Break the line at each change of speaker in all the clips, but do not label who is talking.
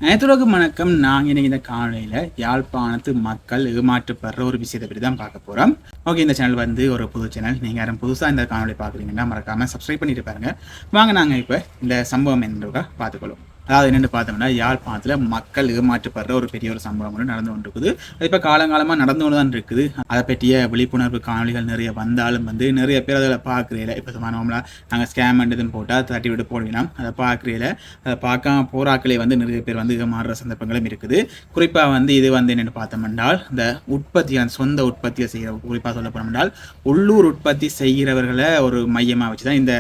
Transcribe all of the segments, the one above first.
அனைத்துலகம் வணக்கம். நாங்கள் இன்னைக்கு இந்த காலையில் யாழ்ப்பாணத்து மக்கள் ஏமாற்றப்படுற ஒரு விஷயத்தை பற்றி தான் பார்க்க போகிறோம். ஓகே, இந்த சேனல் வந்து ஒரு புது சேனல். நீங்கள் யாரும் புதுசாக இந்த காணொலி பார்க்குறீங்கன்னா மறக்காமல் சப்ஸ்கிரைப் பண்ணிட்டு பாருங்க. வாங்க நாங்கள் இப்போ இந்த சம்பவம் என்னன்றதை பார்த்துக்கொள்ளும். அதாவது என்னென்னு பார்த்தோம்னா, யாழ்ப்பாணத்தில் மக்கள் ஏமாற்றப்படுற ஒரு பெரிய ஒரு சம்பவம் ஒன்று நடந்து கொண்டு இருக்குது. அது இப்போ காலங்காலமாக நடந்து கொண்டு தான் இருக்குது. அதை பற்றிய விழிப்புணர்வு காணொலிகள் நிறைய வந்தாலும் வந்து நிறைய பேர் அதில் பார்க்குறீல. இப்போ நார்மலாக நாங்கள் ஸ்கேம் பண்ணுறதுன்னு போட்டால் தட்டி விட்டு போடுவினோம். அதை பார்க்குறீல. அதை பார்க்காம போராக்களே வந்து நிறைய பேர் வந்து ஏமாறுற சந்தர்ப்பங்களும் இருக்குது. குறிப்பாக வந்து இது வந்து என்னென்னு பார்த்தோம்னால், இந்த உற்பத்தியான சொந்த உற்பத்தியை செய்கிற, குறிப்பாக சொல்ல போனோம்னால் உள்ளூர் உற்பத்தி செய்கிறவர்களை ஒரு மையமாக வச்சு தான் இந்த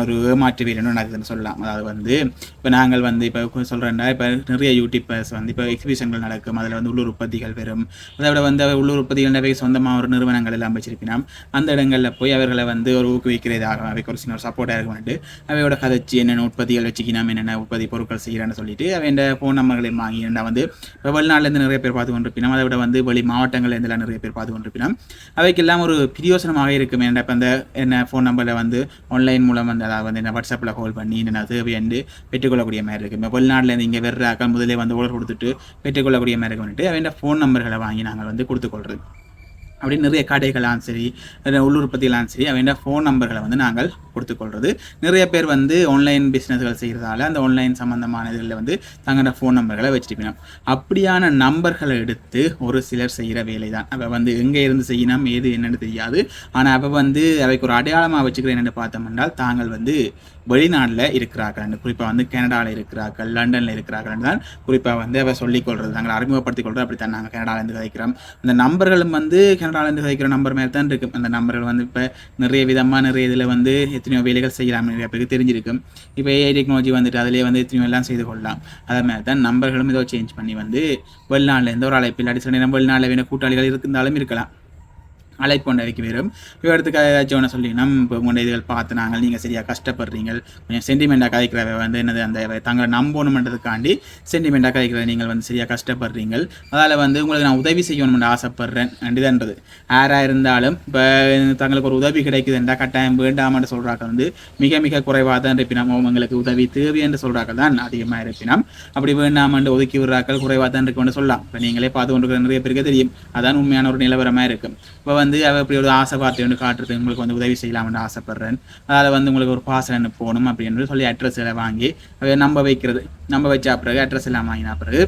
ஒரு ஏமாற்று வீரன்னு நடக்குதுன்னு சொல்லலாம். அதாவது வந்து இப்போ நாங்கள் வந்து இப்போ சொல்கிறேன்டா, இப்போ நிறைய யூடியூபர்ஸ் வந்து இப்போ எக்ஸிபிஷன்கள் நடக்கும். அதில் வந்து உள்ளூர் உற்பத்திகள் பெறும். அதை விட வந்து உள்ளூர் உற்பத்திகள் போய் சொந்தமாக ஒரு நிறுவனங்கள் எல்லாம் வச்சிருப்பினோம். அந்த இடங்களில் போய் அவர்களை வந்து ஒரு ஊக்குவிக்கிறதாக, அவைக்கு ஒரு சின்ன ஒரு சப்போர்ட்டாக இருக்கும்ட்டு அவையோட கதைச்சி என்னென்ன உற்பத்திகள் வச்சுக்கணும், என்னென்ன உற்பத்தி பொருட்கள் செய்கிறேன்னு சொல்லிட்டு அவன் ஃபோன் நம்பர்களை வாங்கி வந்து இப்போ வெளிநாட்டிலேருந்து நிறைய பேர் பார்த்து கொண்டிருப்பினோம். அதை விட வந்து வெளி மாவட்டங்கள்லேருந்துலாம் நிறைய பேர் பார்த்து கொண்டிருப்பினோம். அவைக்கெல்லாம் ஒரு பிரியோசனமாக இருக்கும். ஏன்னா இப்போ அந்த என்ன ஃபோன் நம்பரில் வந்து ஆன்லைன் மூலம் வந்து அதாவது வந்து என்ன வாட்ஸ்அப்பில் கால் பண்ணி என்ன தேவை வந்து பெற்றுக்கொள்ளக்கூடிய மாதிரி இருக்குது. இப்போ வெளிநாட்டிலேருந்து இங்கே வெறுறாக்கள் முதலே வந்து ஓடர் கொடுத்துட்டு பெற்றுக்கொள்ளக்கூடிய மாதிரி இருக்குன்ட்டு அவன் ஃபோன் நம்பர்களை வாங்கி நாங்கள் வந்து கொடுத்துக்கொள்கிறது. அப்படின்னு நிறைய கடைகளாம் சரி, உள்ளூர் உற்பத்திகளாம் சரி, அவன் ஃபோன் நம்பர்களை வந்து நாங்கள் கொடுத்துக்கொள்வது. நிறைய பேர் வந்து ஆன்லைன் பிஸ்னஸ்கள் செய்கிறதால அந்த ஆன்லைன் சம்மந்தமான இதில் வந்து தங்களோட ஃபோன் நம்பர்களை வச்சுருப்பினோம். அப்படியான நம்பர்களை எடுத்து ஒரு சிலர் செய்கிற வேலை தான். அவ வந்து எங்கே இருந்து செய்யணும் ஏது என்னென்னு தெரியாது. ஆனால் அவள் வந்து அவைக்கு ஒரு அடையாளமாக வச்சுக்கிறேன் என்னென்னு பார்த்தோம்னால், தாங்கள் வந்து வெளிநாட்டில் இருக்கிறார்கள், குறிப்பாக வந்து கனடாவில் இருக்கிறார்கள், லண்டனில் இருக்கிறார்கள் தான் குறிப்பாக வந்து அவள் சொல்லிக்கொள்வது, நாங்கள் அறிமுகப்படுத்திக் கொள்வது. அப்படித்தான் நாங்கள் கனடாவிலேருந்து கதைக்கிறோம். அந்த நம்பர்களும் வந்து கனடாவிலேருந்து கதைக்கிற நம்பர் மாதிரி தான் இருக்கும். அந்த நம்பர்கள் வந்து இப்போ நிறைய விதமாக நிறைய இதில் வந்து எத்தனையோ வேலைகள் செய்யலாம், நிறைய பேருக்கு தெரிஞ்சிருக்கும். இப்போ ஏஐ டெக்னாலஜி வந்துட்டு அதிலே வந்து எத்தனையோ எல்லாம் செய்து கொள்ளலாம். அதே மாதிரி தான் நம்பர்களும் ஏதோ சேஞ்ச் பண்ணி வந்து வெளிநாட்டிலேருந்து ஒரு அழைப்பில் அடிச்சு நேரம் வெளிநாட்டில் வேணும் கூட்டாளிகள் இருந்தாலும் இருக்கலாம், அழைப்பு கொண்டவைக்கு வரும். இப்போ எடுத்துக்காக ஏதாச்சும் ஒன்று சொல்லி இப்போ உங்களுடைய இதுகள் பார்த்து நாங்கள் நீங்கள் சரியாக கஷ்டப்படுறீங்க, கொஞ்சம் சென்டிமெண்ட்டாக கதைக்கிறவ வந்து என்னது அந்த தங்களை நம்பணுன்றதுக்காண்டி சென்டிமெண்ட்டாக கதைக்கிற நீங்கள் வந்து சரியாக கஷ்டப்படுறீங்க, அதால் வந்து உங்களுக்கு நான் உதவி செய்யணும்னு ஆசைப்பட்றேன் அப்படிதான்றது. யாராக இருந்தாலும் இப்போ தங்களுக்கு ஒரு உதவி கிடைக்குதுன்றா கட்டாயம் வேண்டாமன்னு சொல்கிறாக்க வந்து மிக மிக குறைவாக தான் இருப்பினோம். உங்களுக்கு உதவி தேவை என்று சொல்கிறாக்க தான் அதிகமாக இருப்பினோம். அப்படி வேண்டாமன்று ஒதுக்கி விடுறாக்கள் குறைவாக தான் இருக்குன்னு சொல்லலாம். இப்போ நீங்களே பார்த்து கொண்டு நிறைய பேருக்கு தெரியும். அதான் உண்மையான ஒரு நிலவரமாக இருக்கும். இப்போ வந்து அவள் இப்படி ஒரு ஆசை வார்த்தை ஒன்று காட்டுறது, உங்களுக்கு வந்து உதவி செய்யலாம்னு ஆசைப்பட்றேன், அதால் வந்து உங்களுக்கு ஒரு பார்சல் போகணும் அப்படின்னு சொல்லி அட்ரஸ் எல்லாம் வாங்கி அதை நம்ப வைக்கிறது. நம்ப வச்சா பிறகு அட்ரஸ் எல்லாம் வாங்கினா பிறகு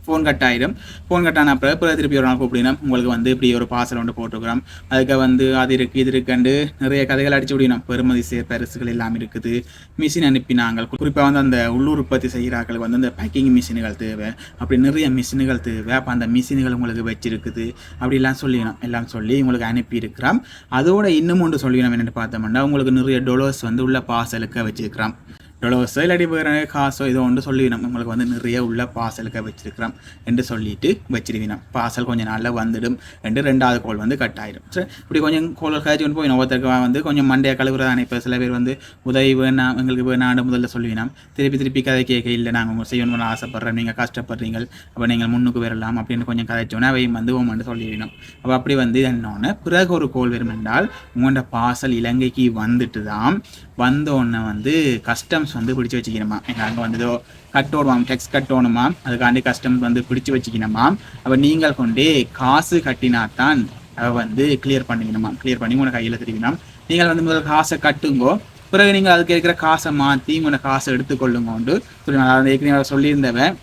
ஃபோன் கட் ஆகிடும். ஃபோன் கட் ஆன பிறகு திருப்பி ஒரு நாள் கூப்பிடினா உங்களுக்கு வந்து இப்படி ஒரு பார்சல் ஒன்று போட்டுக்கிறோம், அதுக்கு வந்து அது இருக்குது இது இருக்குண்டு நிறைய கதைகள் அடிச்சு விடணும். பெருமதி பரிசுகள் எல்லாம் இருக்குது. மிஷின் அனுப்பினாங்க. குறிப்பாக வந்து அந்த உள்ளூர் உற்பத்தி செய்கிறார்களுக்கு வந்து அந்த பேக்கிங் மிஷின்கள் தேவை, அப்படி நிறைய மிஷின்கள் தேவை. அப்போ அந்த மிஷின்கள் உங்களுக்கு வச்சிருக்குது அப்படிலாம் சொல்லிடணும். எல்லாம் சொல்லி உங்களுக்கு அனுப்பி இருக்கிறோம். அதோட இன்னும் ஒன்று சொல்லிடணும் என்னென்னு பார்த்தோம்னா, உங்களுக்கு நிறைய டொலர்ஸ் வந்து உள்ள பார்சலுக்கு வச்சிருக்கிறோம். டொலர்ஸோ இல்லாட்டி வேறு காசோ இதோ ஒன்று சொல்லிவிடும், உங்களுக்கு வந்து நிறைய உள்ள பார்சலுக்கு வச்சிருக்கிறோம் என்று சொல்லிட்டு வச்சிருவினோம். பார்சல் கொஞ்சம் நாளில் வந்துடும் என்று ரெண்டாவது கோல் வந்து கட் ஆகிடும். சரி, இப்படி கொஞ்சம் கோல்கள் கழிச்சு கொண்டு போயிடும். ஒருத்தருக்கு வந்து கொஞ்சம் மண்டையை கழுவுறதானே. இப்போ சில பேர் வந்து உதவி வேணாம் எங்களுக்கு வேணாண்டு முதல்ல சொல்லிவினோம். திருப்பி கதை கேட்க இல்லை நாங்கள் உங்களுக்கு செய்யணும்னு ஆசைப்பட்றேன், நீங்கள் கஷ்டப்படுறீங்க, அப்போ நீங்கள் முன்னுக்கு வரலாம் அப்படின்னு கொஞ்சம் கதைச்சோன்னே அவையும் வந்து ஓமண்டு சொல்லிவிடும். அப்போ அப்படி வந்து என்னொன்று பிறகு ஒரு கோல் வரும் என்றால், உங்களோட பார்சல் இலங்கைக்கு வந்துட்டு தான் வந்தோடனே வந்து கஸ்டம்ஸ் வந்து பிடிச்சி வச்சுக்கணுமா. அங்கே வந்து ஏதோ கட்டோணுமாம், டெக்ஸ் கட்டணுமா, அதுக்காண்டி கஸ்டம்ஸ் வந்து பிடிச்சி வச்சுக்கணுமா. அப்போ நீங்கள் கொண்டே காசு கட்டினாத்தான் அவள் வந்து கிளியர் பண்ணிக்கணுமா. கிளியர் பண்ணி உங்களை கையில் திரும்பினோம். நீங்கள் வந்து முதல் காசை கட்டுங்கோ, பிறகு நீங்கள் அதுக்கு இருக்கிற காசை மாற்றி உங்களை காசை எடுத்துக்கொள்ளுங்கோண்டு சொல்லி அதை ஏற்கனவே சொல்லியிருந்தவன்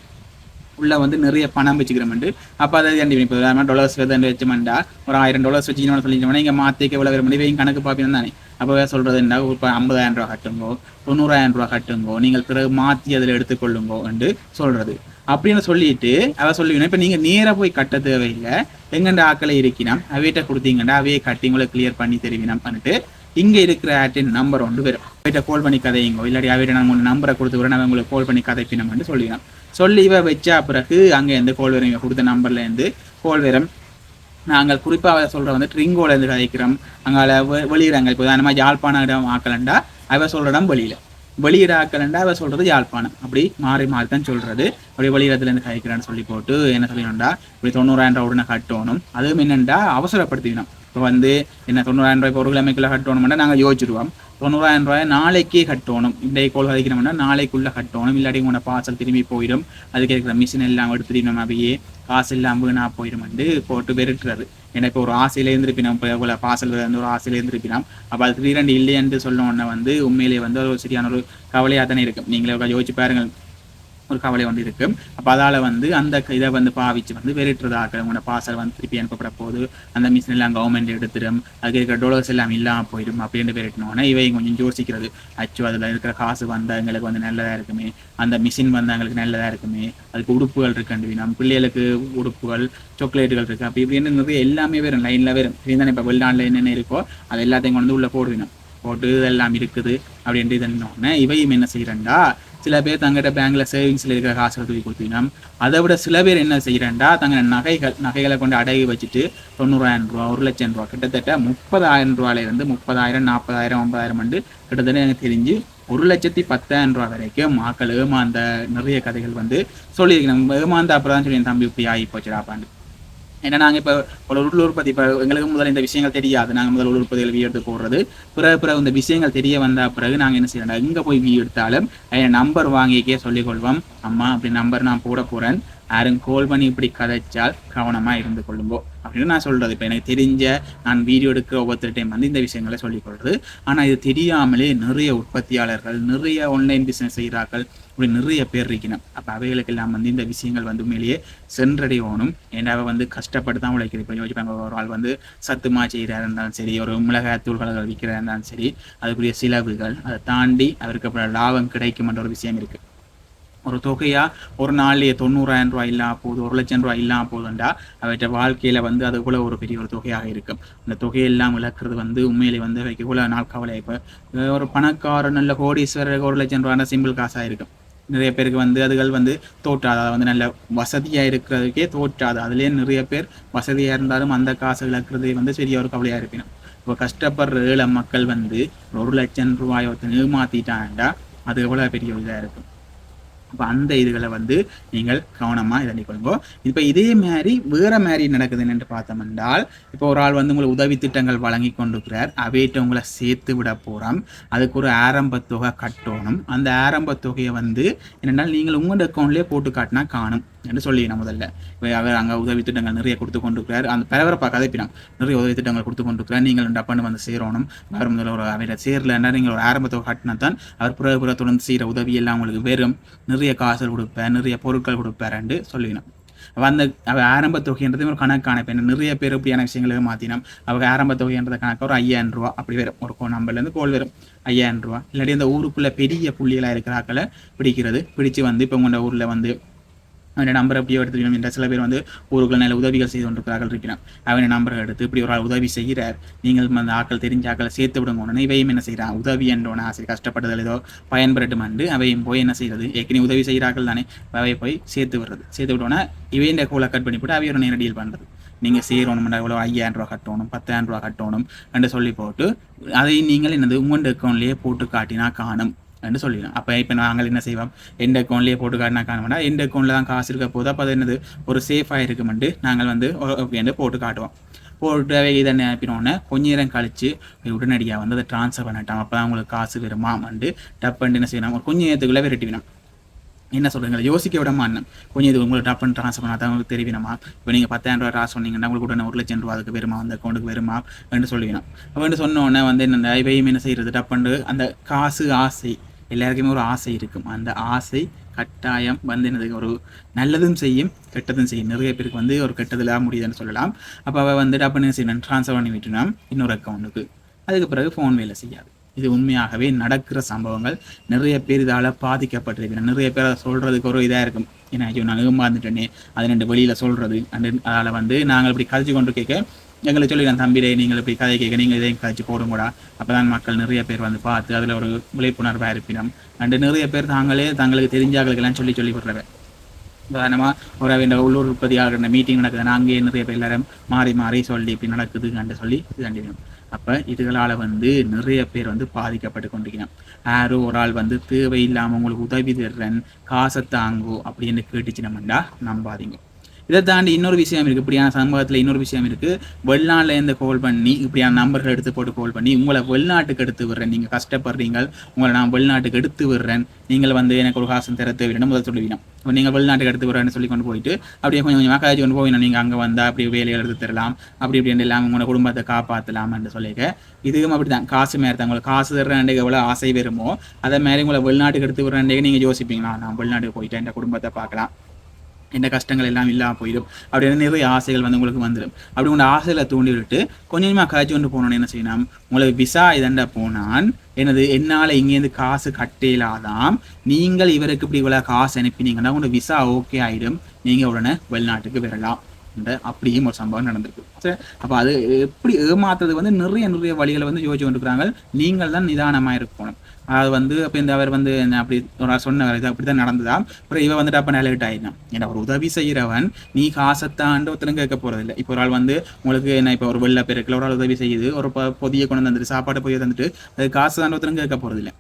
உள்ள வந்து நிறைய பணம் வச்சுக்கிறோம்ண்டு. அப்போ அதை இப்போ $10 வச்சோம்டா ஒரு $1000 வச்சுக்கணும்னு சொல்லிட்டோம்னா இங்கே மாற்றிக்க எவ்வளோ வர முடியும் கணக்கு பார்ப்பீங்க தானே. அப்போ சொல்கிறது என்ன, இப்போ $50,000 கட்டுங்கோ, $90,000 கட்டுங்கோ, நீங்கள் பிறகு மாற்றி அதில் எடுத்துக்கொள்ளுங்கோ என்று சொல்கிறது. அப்படின்னு சொல்லிட்டு அவள் சொல்லிக்கணும். இப்போ நீங்கள் நேராக போய் கட்ட தேவையில்லை, எங்கண்ட ஆக்களை இருக்கினோம் அவையிட்ட கொடுத்தீங்கன்னா அவையே கட்டி உங்களை கிளியர் பண்ணி தெரிவினோம் பண்ணிட்டு இங்கே இருக்கிற ஆட்டின் நம்பர் ஒன்று வரும். அவையிட்ட கால் பண்ணி கதையுங்கோ, இல்லாட்டி அவையிட்ட நாங்கள் ஒன்று நம்பரை கொடுத்து வரேன், நான் உங்களுக்கு கால் பண்ணி கதைப்பினோம்னு சொல்லிக்கணும். சொல்லி இவ வச்சா பிறகு அங்கே இருந்து கோல் வரும். இவங்க கொடுத்த நம்பர்லேருந்து கோல் வரும். நாங்கள் குறிப்பாக சொல்கிற வந்து ட்ரிங்கோலேருந்து கதைக்கிறோம். அங்கே வெளியிடங்கள் இப்போ அந்த மாதிரி யாழ்ப்பாணம் இடம் ஆக்கலண்டா அவ சொல்கிற இடம் வெளியில் வெளியிடாக்கலண்டா அவ சொல்றது யாழ்ப்பாணம், அப்படி மாறி மாறி தான் சொல்றது. அப்படி வெளியிடத்துலேருந்து கழிக்கிறான்னு சொல்லி போட்டு என்ன சொல்லிடணும்டா, இப்படி 90,000 உடனே கட்டணும். அதுவும் என்னென்னா அவசரப்படுத்திக்கணும். இப்போ வந்து என்ன 90,000 இப்போ ஒரு கிழமைக்குள்ள கட்டணும்னா நாங்கள் யோசிச்சிடுவோம். 90,000 நாளைக்கே கட்டணும். இன்றைய கோல் கழிக்கணும்னா நாளைக்குள்ளே கட்டணும். இல்லாட்டி உங்களோட பார்சல் திரும்பி போயிடும். அதுக்கு இருக்கிற மிஷின் எல்லாம் எடுத்துட்டு நம்ம அப்படியே காசு எல்லாம் வீணா போயிடும் போட்டு வெறுட்டுறது. ஏன்னா இப்போ ஒரு ஆசையில இருந்திருப்பினோம், இப்போ இவ்வளோ பார்சல் வந்து ஒரு ஆசையில இருந்திருப்பினோம். அப்போ அது திடீரெண்டு இல்லையென்று சொல்லணுன்னா வந்து உண்மையிலேயே வந்து ஒரு சரியான ஒரு கவலையாக தானே இருக்கும். நீங்களே யோசிச்சு பாருங்கள், ஒரு கவலை வந்து இருக்கு. அப்போ அதால் வந்து அந்த இதை வந்து பாவிச்சு வந்து வெறிட்டுறதாக உங்களோட பார்சல் வந்து திருப்பி அனுப்பப்பட போது அந்த மிஷின் எல்லாம் கவர்மெண்ட் எடுத்துடும், அதுக்கு இருக்கிற டொலர்ஸ் எல்லாம் இல்லாமல் போயிடும் அப்படின்னு வெறிட்டனோன்னா இவை கொஞ்சம் யோசிக்கிறது. அச்சோ அதில் இருக்கிற காசு வந்தால் எங்களுக்கு வந்து நல்லதாக இருக்குமே, அந்த மிஷின் வந்து எங்களுக்கு நல்லதாக இருக்குமே, அதுக்கு உடுப்புகள் இருக்குண்டு நம்ம பிள்ளைகளுக்கு உடுப்புகள் சாக்லேட்டுகள் இருக்குது அப்படி இப்படின்னு நிறைய எல்லாமே வரும் லைனில் வரும். இதுதானே இப்போ வெளிநாட்டில் என்னென்ன இருக்கோ அது எல்லாத்தையும் கொண்டு உள்ளே போடுவினோம். போட்டு இதெல்லாம் இருக்குது அப்படின்ட்டு இதன்னொன்னே இவையும் என்ன செய்கிறேன்டா, சில பேர் தங்கிட்ட பேங்க்ல சேவிங்ஸ்ல இருக்கிற காசை தூக்கி கொடுத்தீங்கன்னா, அதை விட சில பேர் என்ன செய்யறேன்டா, தங்க நகைகளை கொண்டு அடகு வச்சுட்டு 90,000 ரூபா 1,00,000 ரூபா கிட்டத்தட்ட 30,000 ரூபாயிலிருந்து 30,000 40,000 50,000 கிட்டத்தட்ட எனக்கு தெரிஞ்சு 1,10,000 ரூபா வரைக்கும் மக்கள் ஏமாந்த நிறைய கதைகள் வந்து சொல்லியிருக்கேன். ஏமாந்த அப்புறம் தான் சொல்லி தம்பி இப்படி ஆகி போச்சுடாப்பாண்டு. ஏன்னா நாங்கள் இப்போ ஒரு உள் உற்பத்தி இப்போ எங்களுக்கு முதல்ல இந்த விஷயங்கள் தெரியாது. நாங்கள் முதல் உள் உற்பத்திகள் வீ எடுத்து போடுறது பிறகு இந்த விஷயங்கள் தெரிய வந்த பிறகு நாங்கள் என்ன செய்யறோம், எங்கே போய் வீ எடுத்தாலும் என் நம்பர் வாங்கிக்கே சொல்லிக்கொள்வோம். அம்மா அப்படி நம்பர் நான் போட போகிறேன், யாரும் கால் பண்ணி இப்படி கதைச்சால் கவனமாக இருந்து கொள்ளும்போ அப்படின்னு நான் சொல்கிறது. இப்போ எனக்கு தெரிஞ்ச நான் வீடியோ எடுக்கிற ஒவ்வொரு டைம் வந்து இந்த விஷயங்களை சொல்லிக்கொள்வது. ஆனால் இது தெரியாமலே நிறைய உற்பத்தியாளர்கள் நிறைய ஆன்லைன் பிஸ்னஸ் செய்கிறார்கள், இப்படி நிறைய பேர் இருக்கணும். அப்போ அவைகளுக்கெல்லாம் வந்து இந்த விஷயங்கள் வந்து உண்மையிலேயே சென்றடையணும். ஏன்னா வந்து கஷ்டப்பட்டு தான் உழைக்கிறது. இப்போ யோசிப்பாங்க, ஒரு ஆள் வந்து சத்துமா செய்கிறாரு இருந்தாலும் சரி, ஒரு மிளகாய் தூள்களை விற்கிறதா இருந்தாலும் சரி, அதுக்குரிய செலவுகள் அதை தாண்டி அவருக்கு அப்புறம் லாபம் கிடைக்கும்ன்ற ஒரு விஷயம் இருக்குது. ஒரு தொகையா ஒரு நாள்லயே 90,000 ரூபாய் இல்லாம போகுது, 1,00,000 ரூபாய் இல்லாம போகுதுண்டா அவற்றை வாழ்க்கையில வந்து அது கூட ஒரு பெரிய ஒரு தொகையாக இருக்கும். அந்த தொகையெல்லாம் இழக்கிறது வந்து உண்மையிலே வந்து அவைக்கு கூட நாள் கவலை. இப்போ ஒரு பணக்கார நல்ல கோடீஸ்வரர் 1,00,000 ரூபாய் சிம்பிள் காசாக இருக்கும். நிறைய பேருக்கு வந்து அதுகள் வந்து தோற்றாது, அதை வந்து நல்ல வசதியாக இருக்கிறதுக்கே தோற்றாது. அதுலேயே நிறைய பேர் வசதியாக இருந்தாலும் அந்த காசு இழக்கிறதே வந்து பெரிய ஒரு கவலையாக இருப்பினும். இப்போ கஷ்டப்படுற ஏழை மக்கள் வந்து 1,00,000 ரூபாய் ஏமாத்திட்டாங்கண்டா அது எவ்வளோ பெரிய இதாக இருக்கும். அப்போ அந்த இதுகளை வந்து நீங்கள் கவனமாக இதை கொள்ளுங்க. இப்போ இதே மாதிரி வேற மாதிரி நடக்குதுன்னு என்று பார்த்தோம் என்றால், இப்போ ஒரு ஆள் வந்து உங்களுக்கு உதவி திட்டங்கள் வழங்கி கொண்டிருக்கிறார், அவையிட்ட உங்களை சேர்த்து விட போகிறோம், அதுக்கு ஒரு ஆரம்ப தொகை கட்டணும். அந்த ஆரம்ப தொகையை வந்து என்னென்னால் நீங்கள் உங்களோட அக்கௌண்ட்லேயே போட்டு காட்டினா காணும் என்று சொல்லிடணும். முதல்ல அவர் அங்கே உதவி திட்டங்கள் நிறைய கொடுத்து கொண்டிருக்கிறார், அந்த பரபரப்பாக கதைப்பினான் நிறைய உதவி திட்டங்கள் கொடுத்து கொண்டிருக்கிறார், நீங்கள் டப்பன்னு வந்து சேரணும். அவர் முதல்ல ஒரு அவரை சேரலைன்னா நீங்கள் ஒரு ஆரம்ப தொகை கட்டினா தான் அவர் புறப்புறத்துடன் செய்கிற உதவி எல்லாம் உங்களுக்கு வெறும் நிறைய காசல் கொடுப்பேன், நிறைய பொருட்கள் கொடுப்பேன்ட்டு சொல்லிடணும். அந்த ஆரம்ப தொகைன்றது ஒரு கணக்கான இப்போ நிறைய பேர் இப்படியான விஷயங்களுக்கு மாற்றினோம். அவங்க ஆரம்ப தொகைன்ற கணக்கு ஒரு 5,000 ரூபா அப்படி வரும். ஒரு நம்பர்லேருந்து கோல் வரும் 5,000 ரூபா. இல்லாட்டி அந்த ஊருக்குள்ளே பெரிய புள்ளிகளாக இருக்கிறாக்களை பிடிச்சு வந்து இப்போ உங்களோட ஊரில் வந்து அவன் நம்பரை அப்படியே எடுத்துக்கணும். என்ற சில பேர் வந்து ஊருக்குள்ள நல்ல உதவிகள் செய்து கொண்டிருக்கிறார்கள் இருக்கிறான். அவனை நம்பரை எடுத்து இப்படி ஒரு ஆள் உதவி செய்கிறார், நீங்கள் அந்த ஆக்கள் தெரிஞ்ச ஆக்களை சேர்த்து விடுங்க. இவையும் என்ன செய்கிறான், உதவி என்றோன்னா சரி கஷ்டப்பட்டதில் ஏதோ பயன்பெறட்டும் என்று அவையும் போய் என்ன செய்கிறது, ஏற்கனவே உதவி செய்கிறார்கள் தானே, அவையை போய் சேர்த்து விடுறது. சேர்த்து விட்டோன்னா இவையின் கோலை கட் பண்ணி போட்டு அவையோட நேரடியில் பண்ணுறது. நீங்கள் சேரணும்னா இவ்வளோ 5,000 ரூபா கட்டணும், 10,000 ரூபா கட்டணும் என்று சொல்லி போட்டு அதை நீங்கள் என்னது உங்கள் அக்கௌண்ட்லேயே போட்டு காட்டினா காணும் என்று சொல்லிடலாம். அப்போ இப்போ நாங்கள் என்ன செய்வோம், எந்த அக்கௌண்ட்லேயே போட்டு காட்டினா காணும்னா எந்த அக்கௌண்ட்டில் தான் காசு இருக்க போது, அப்போ அது என்னது ஒரு சேஃபாக இருக்குமெண்டு நாங்கள் வந்து போட்டு காட்டுவோம். போட்டு அவை இதை அனுப்பினோடனே கொஞ்ச நேரம் கழிச்சு உடனடியாக வந்து அதை ட்ரான்ஸ்ஃபர் பண்ணிட்டோம். அப்போ தான் உங்களுக்கு காசு வருமாமண்டு டப்புன்னு என்ன செய்யணும், ஒரு கொஞ்சம் நேரத்துக்குள்ளே விரட்டிவினோம். என்ன சொல்கிறீங்களா, யோசிக்க விட மாட்டேன். கொஞ்சம் இது உங்களுக்கு டப்புன்னு ட்ரான்ஸ்ஃபர் பண்ணால் தான் உங்களுக்கு தெரிவினமா. இப்போ நீங்கள் 10,000 ரூபா ட்ரான்ஸ் சொன்னீங்கன்னா உங்களுக்கு உடனே 1,00,000 ரூபா அதுக்கு வருமா, அந்த அக்கௌண்ட்டுக்கு வருமா என்று சொல்லிக்கணும். அப்படின்னு சொன்னோடனே வந்து என்ன இவையும் என்ன செய்கிறது, டப்புண்டு அந்த காசு ஆசை எல்லாருக்குமே ஒரு ஆசை இருக்கும். அந்த ஆசை கட்டாயம் வந்து என்னது ஒரு நல்லதும் செய்யும் கெட்டதும் செய்யும். நிறைய பேருக்கு வந்து ஒரு கெட்டதில் முடியுதுன்னு சொல்லலாம். அப்போ அவள் வந்து டப்புன்னு செய்யணும், ட்ரான்ஸ்ஃபர் பண்ணி விட்டுனா இன்னொரு அக்கௌண்ட்டுக்கு. அதுக்கு பிறகு ஃபோன் வேலை செய்யாது. இது உண்மையாகவே நடக்கிற சம்பவங்கள். நிறைய பேர் இதால் பாதிக்கப்பட்டிருக்கிறேன். நிறைய பேர் அதை சொல்கிறதுக்கு ஒரு இதாக இருக்கும், ஏன்னா ஐயோ நான் ஏமாந்துட்டேனே அதை 2 வெளியில் சொல்கிறது. அதில் வந்து நாங்கள் இப்படி கதைச்சு கொண்டு கேட்க எங்களுக்கு சொல்லிடுறேன், தம்பிரே நீங்கள் இப்படி கதை கேட்க நீங்கள் இதையும் கதைச்சு போடுங்கூடா, அப்போ தான் மக்கள் நிறைய பேர் வந்து பார்த்து அதில் ஒரு விழிப்புணர்வாக இருப்பினோம். நிறைய பேர் தங்களுக்கு தெரிஞ்சாக்களுக்கெல்லாம் சொல்லி கொடுக்குறவ. உதாரணமாக ஒரு இந்த உள்ளூர் உற்பத்தியாளர் மீட்டிங் நடக்குது, அங்கேயே நிறைய பேர் எல்லாரும் மாறி சொல்லி இப்படி நடக்குது சொல்லி இது கண்டிப்பாக. அப்போ இதுகளால் வந்து நிறைய பேர் வந்து பாதிக்கப்பட்டு கொண்டிருக்கணும். யாரோ ஒரு ஆள் வந்து தேவையில்லாமல் உங்களுக்கு உதவி தர்றேன் காசை தாங்கோ அப்படின்னு கேட்டுச்சினோம்டா நம்பாதீங்க. இதை தாண்டி இன்னொரு விஷயம் இருக்குது. இப்படியான சமூகத்தில் இன்னொரு விஷயம் இருக்குது. வெளிநாட்டிலேருந்து கால் பண்ணி இப்படியான நம்பர்கள் எடுத்து போட்டு கால் பண்ணி உங்களை வெளிநாட்டுக்கு எடுத்து விடுறேன், நீங்கள் கஷ்டப்படுறீங்க, உங்களை நான் வெளிநாட்டுக்கு எடுத்து விடுறேன், நீங்கள் வந்து எனக்கு ஒரு காசு தர தேவையில்லைன்னு முதல் சொல்லுவீங்க. இப்போ நீங்கள் வெளிநாட்டுக்கு எடுத்து விடுறேன்னு சொல்லி கொண்டு போயிட்டு அப்படியே கொஞ்சம் கொஞ்சமாக காய்ச்சி கொண்டு போவீங்க. நீங்கள் அங்கே வந்தால் அப்படி வேலையை எடுத்து தரலாம், அப்படி இப்படி எல்லாம் உங்களோட குடும்பத்தை காப்பாற்றலாம்னு சொல்லிக்க. இதுவும் அப்படி தான். காசு மேலே தான் உங்களுக்கு காசு தர்றேன் எவ்வளோ ஆசை வருமோ அதை மாதிரி உங்களை வெளிநாட்டுக்கு எடுத்து விடுறேன் நீங்கள் யோசிப்பீங்களா, நான் வெளிநாட்டுக்கு போயிட்டு என் குடும்பத்தை பார்க்கலாம், என்ன கஷ்டங்கள் எல்லாம் இல்லாமல் போயிடும் அப்படின்னு நிறைய ஆசைகள் வந்து உங்களுக்கு வந்துடும். அப்படி உங்களோட ஆசைகளை தூண்டி விட்டு கொஞ்சமாக காய்ச்சி கொண்டு போனோன்னு என்ன செய்யணும், உங்களுக்கு விசா இதண்ட போனான் என்னால் இங்கேருந்து காசு கட்டலாதான் நீங்கள் இவருக்கு இப்படி இவ்வளோ காசு அனுப்பினீங்கன்னா உங்களோட விசா ஓகே ஆகிடும், நீங்கள் உடனே வெளிநாட்டுக்கு வரலாம். அப்படியும் ஒரு சம்பவம் நடந்திருக்கு. சரி, அப்போ அது எப்படி ஏமாத்துறது வந்து நிறைய வழிகளை வந்து யோசிச்சு கொண்டிருக்கிறாங்க. நீங்கள் தான் நிதானமாக இருக்கணும். அது வந்து அப்போ இந்த அவர் வந்து அப்படி ஒரு சொன்னவர் இது அப்படி தான் நடந்ததா. அப்புறம் இவன் வந்துட்டு அப்போ நிலையிட்டு ஆயிடும். ஏன்னா ஒரு உதவி செய்கிறவன் நீ காசத்தாண்டு ஒருத்தரும் கேட்க போகிறதில்லை. இப்போ ஒரு ஆள் வந்து உங்களுக்கு என்ன இப்போ ஒரு வெள்ளை பெருக்கில் ஒரு ஆள் உதவி செய்யுது, ஒரு பொதியை கொண்டு வந்துட்டு சாப்பாடு பொதியை தந்துட்டு அது காசு தான் ஒருத்தரும் கேட்க போகிறதில்லை.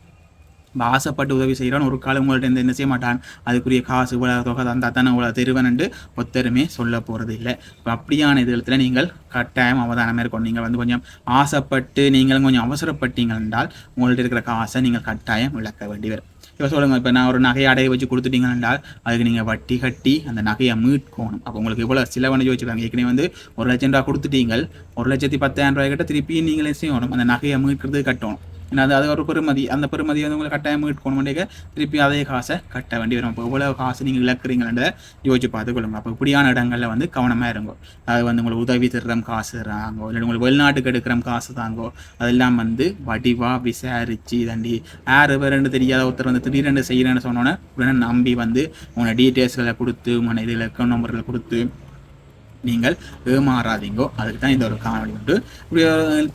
ஆசைப்பட்டு உதவி செய்கிறான். ஒரு காலம் உங்கள்கிட்ட என்ன செய்ய மாட்டான், அதுக்குரிய காசு இவ்வளோ தொகை தந்தா தானே இவ்வளோ தெருவனண்டு ஒத்தருமே சொல்ல போகிறது இல்லை. இப்போ அப்படியான இதில் நீங்கள் கட்டாயம் அவதானமாக இருக்கணும். நீங்கள் வந்து கொஞ்சம் ஆசைப்பட்டு நீங்களும் கொஞ்சம் அவசரப்பட்டீங்க என்றால் உங்கள்கிட்ட இருக்கிற காசை நீங்கள் கட்டாயம் இழக்க வேண்டி வரும். இப்போ சொல்லுங்கள், இப்போ நான் ஒரு நகையை அடைய வச்சு கொடுத்துட்டீங்க என்றால் அதுக்கு நீங்கள் வட்டி கட்டி அந்த நகையை மீட்கணும். அப்போ உங்களுக்கு இவ்வளோ சிலவனை யோசிச்சுப்பாங்க. ஏற்கனவே வந்து 1,00,000 ரூபா கொடுத்துட்டீங்க, 1,10,000 ரூபாய் கிட்ட திருப்பி நீங்களே செய்யணும், அந்த நகையை மீட்கிறது கட்டணும். ஏன்னா அது ஒரு பெருமதி, அந்த பெருமதி வந்து உங்களை கட்டாயம் மீட்கணும், திருப்பி அதே காசை கட்ட வேண்டி வரும். இப்போ எவ்வளோ காசு நீங்கள் இழக்கிறீங்களன்றதை யோசிச்சு பார்த்துக்கொள்ளுங்க. அப்போ இப்படியான இடங்களில் வந்து கவனமாக இருங்கோ. அது வந்து உங்களுக்கு உதவி தர்றோம் காசு தர்றாங்கோ, இல்லை உங்களுக்கு வெளிநாட்டுக்கு எடுக்கிற காசு தாங்கோ, அதெல்லாம் வந்து வடிவாக விசாரித்து தண்டி யார் வேறுன்னு தெரியாத ஒருத்தர் வந்து திடீரென்று செய்கிறேன்னு சொன்னோன்னே உடனே நம்பி வந்து உங்களோட டீட்டெயில்ஸ்களை கொடுத்து உங்களோட இதில் அக்கௌண்ட் நம்பர்களை கொடுத்து நீங்கள் ஏமாறாதீங்கோ. அதுக்கு தான் இந்த ஒரு காணொலி உண்டு. இப்படி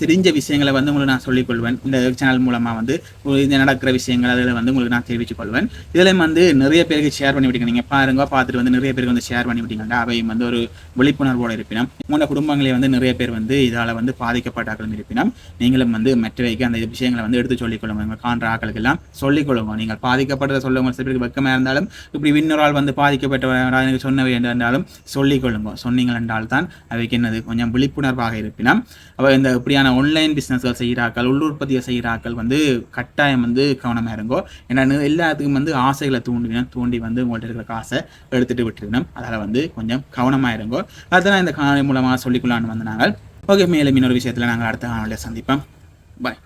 தெரிஞ்ச விஷயங்களை வந்து உங்களுக்கு நான் சொல்லிக்கொள்வேன். இந்த சேனல் மூலமாக வந்து இந்த நடக்கிற விஷயங்கள் அதில் வந்து உங்களுக்கு நான் தெரிவித்துக் கொள்வேன். இதில் வந்து நிறைய பேருக்கு ஷேர் பண்ணி விட்டீங்க. நீங்கள் பாருங்க, பார்த்துட்டு வந்து நிறைய பேருக்கு வந்து ஷேர் பண்ணி விட்டீங்கன்னா அவையும் வந்து ஒரு விழிப்புணர்வோடு இருப்பினும் உங்களோட குடும்பங்களே வந்து நிறைய பேர் வந்து இதால் வந்து பாதிக்கப்பட்டாக்களும் இருப்பினும் நீங்களும் வந்து மற்றவைக்கு அந்த விஷயங்களை வந்து எடுத்து சொல்லிக்கொள்ளுங்க. உங்கள் காண்ற ஆக்களுக்கு எல்லாம் சொல்லிக்கொள்ளுங்க. நீங்கள் பாதிக்கப்பட்டதை சொல்லுங்க. சில பேருக்கு வெக்கமாக இருந்தாலும் இப்படி இன்னொரு ஆள் வந்து பாதிக்கப்பட்ட எனக்கு சொன்ன வேண்டாலும் சொல்லிக்கொள்ளுங்க. சொன்னீங்க என்றால்தான் அவைக்கு என்னது கொஞ்சம் விழிப்புணர்வாக இருப்பினும் அவ இந்த இப்படியான ஆன்லைன் பிஸ்னஸ்கள் செய்கிறார்கள், உள்ளுற்பத்தியை செய்கிறார்கள் வந்து கட்டாயம் வந்து கவனமாக இருங்கோ. ஏன்னா எல்லாத்துக்கும் வந்து ஆசைகளை தூண்டி வந்து உங்கள்கிட்ட இருக்கிற காசை எடுத்துட்டு விட்டுருக்கணும். அதில் வந்து கொஞ்சம் கவனமாக இருங்கோ. அதுதான் இந்த காணொலி மூலமாக சொல்லிக்கொள்ளான்னு வந்து நாங்கள். ஓகே, மேலும் இன்னொரு விஷயத்தில் நாங்கள் அடுத்த காணொலியை சந்திப்போம். பாய்.